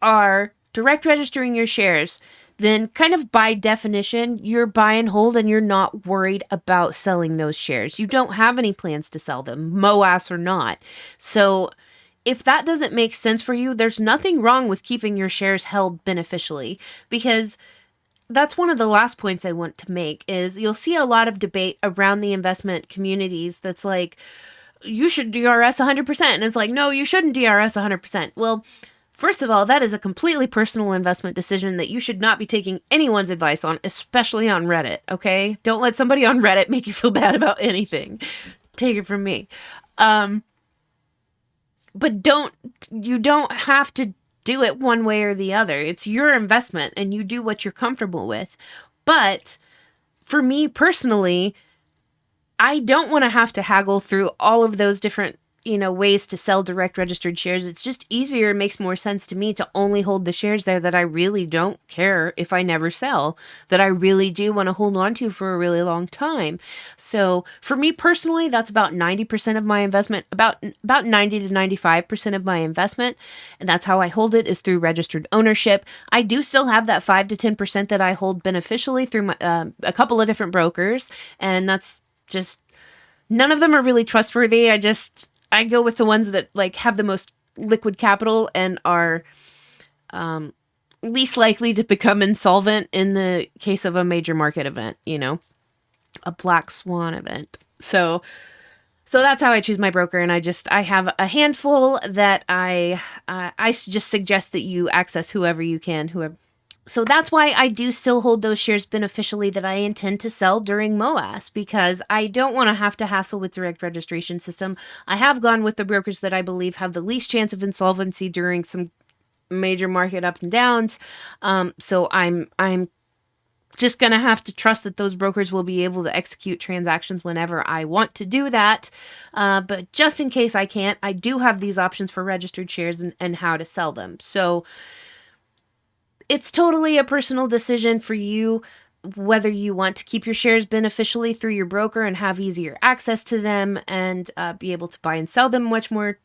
are direct registering your shares, then kind of by definition, you're buy and hold and you're not worried about selling those shares. You don't have any plans to sell them, MOAS or not. So if that doesn't make sense for you, there's nothing wrong with keeping your shares held beneficially, because that's one of the last points I want to make is you'll see a lot of debate around the investment communities that's like, you should DRS 100%. And it's like, no, you shouldn't DRS 100%. Well, first of all, that is a completely personal investment decision that you should not be taking anyone's advice on, especially on Reddit, okay? Don't let somebody on Reddit make you feel bad about anything. Take it from me. But you don't have to do it one way or the other. It's your investment and you do what you're comfortable with. But for me personally, I don't want to have to haggle through all of those different ways to sell direct registered shares. It's just easier. It makes more sense to me to only hold the shares there that I really don't care if I never sell, that I really do want to hold on to for a really long time. So for me personally, that's about 90% of my investment, about 90 to 95% of my investment. And that's how I hold it, is through registered ownership. I do still have that 5 to 10% that I hold beneficially through a couple of different brokers. And that's just, none of them are really trustworthy. I go with the ones that like have the most liquid capital and are least likely to become insolvent in the case of a major market event, a black swan event. So that's how I choose my broker. And I have a handful that I just suggest that you access whoever you can, whoever. So that's why I do still hold those shares beneficially that I intend to sell during MOAS, because I don't want to have to hassle with direct registration system. I have gone with the brokers that I believe have the least chance of insolvency during some major market ups and downs. So I'm just going to have to trust that those brokers will be able to execute transactions whenever I want to do that. But just in case I can't, I do have these options for registered shares and how to sell them. So it's totally a personal decision for you whether you want to keep your shares beneficially through your broker and have easier access to them and be able to buy and sell them much more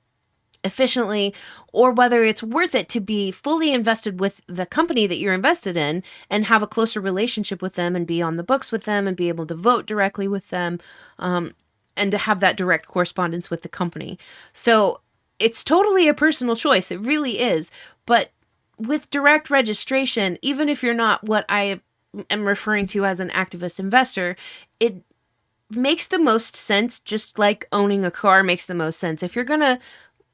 efficiently, or whether it's worth it to be fully invested with the company that you're invested in and have a closer relationship with them and be on the books with them and be able to vote directly with them. to have that direct correspondence with the company. So it's totally a personal choice. It really is. But with direct registration, even if you're not what I am referring to as an activist investor, it makes the most sense, just like owning a car makes the most sense. If you're gonna,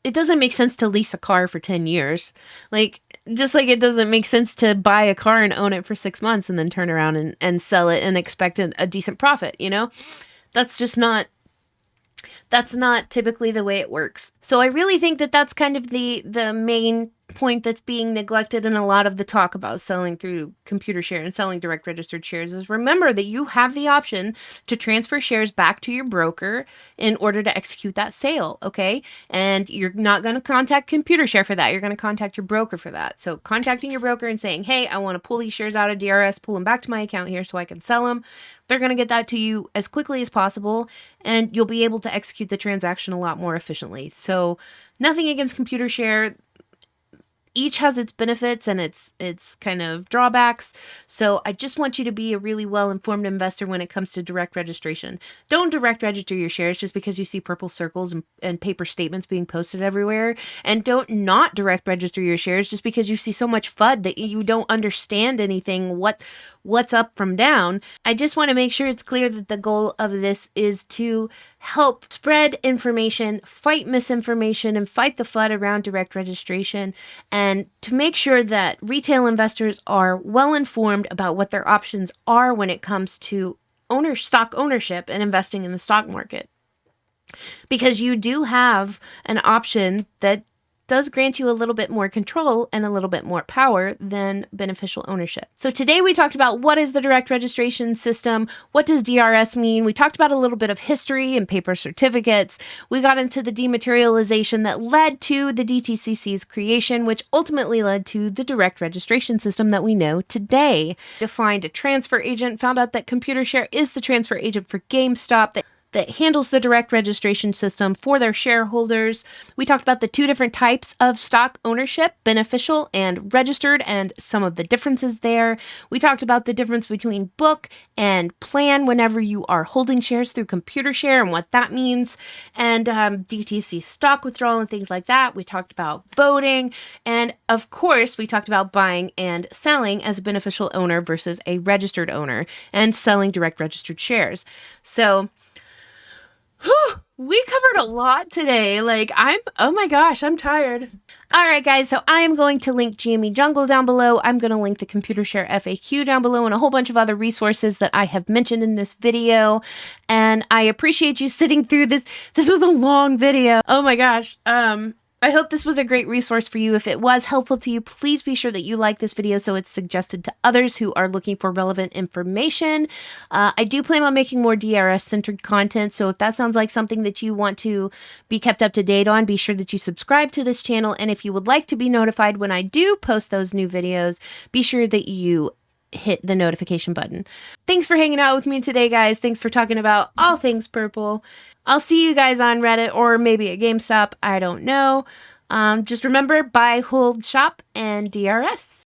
it doesn't make sense to lease a car for 10 years. Like, just like it doesn't make sense to buy a car and own it for 6 months and then turn around and sell it and expect a decent profit, you know? That's just not, that's not typically the way it works. So I really think that that's kind of the main point that's being neglected in a lot of the talk about selling through Computershare and selling direct registered shares is remember that you have the option to transfer shares back to your broker in order to execute that sale, okay? And you're not going to contact Computershare for that. You're going to contact your broker for that. So contacting your broker and saying, hey, I want to pull these shares out of DRS, pull them back to my account here so I can sell them. They're going to get that to you as quickly as possible, and you'll be able to execute the transaction a lot more efficiently. So nothing against Computershare. Each has its benefits and its kind of drawbacks. So I just want you to be a really well-informed investor when it comes to direct registration. Don't direct register your shares just because you see purple circles and paper statements being posted everywhere. And don't not direct register your shares just because you see so much FUD that you don't understand anything, what's up from down. I just want to make sure it's clear that the goal of this is to help spread information, fight misinformation, and fight the FUD around direct registration, and to make sure that retail investors are well informed about what their options are when it comes to stock ownership and investing in the stock market. Because you do have an option that does grant you a little bit more control and a little bit more power than beneficial ownership. So today we talked about what is the direct registration system, what does DRS mean, we talked about a little bit of history and paper certificates, we got into the dematerialization that led to the DTCC's creation, which ultimately led to the direct registration system that we know today. Defined a transfer agent, found out that Computershare is the transfer agent for Gamestop, that handles the direct registration system for their shareholders. We talked about the two different types of stock ownership, beneficial and registered, and some of the differences there. We talked about the difference between book and plan whenever you are holding shares through Computershare and what that means, and DTC stock withdrawal and things like that. We talked about voting, and of course, we talked about buying and selling as a beneficial owner versus a registered owner, and selling direct registered shares. So we covered a lot today. Oh my gosh, I'm tired. All right, guys, so I am going to link GME Jungle down below. I'm going to link the Computershare FAQ down below and a whole bunch of other resources that I have mentioned in this video. And I appreciate you sitting through this. This was a long video. Oh my gosh. I hope this was a great resource for you. If it was helpful to you, please be sure that you like this video so it's suggested to others who are looking for relevant information. I do plan on making more DRS-centered content, so if that sounds like something that you want to be kept up to date on, be sure that you subscribe to this channel. And if you would like to be notified when I do post those new videos, be sure that you hit the notification button. Thanks for hanging out with me today, guys. Thanks for talking about all things purple. I'll see you guys on Reddit or maybe at GameStop. I don't know. Just remember, buy, hold, shop, and DRS.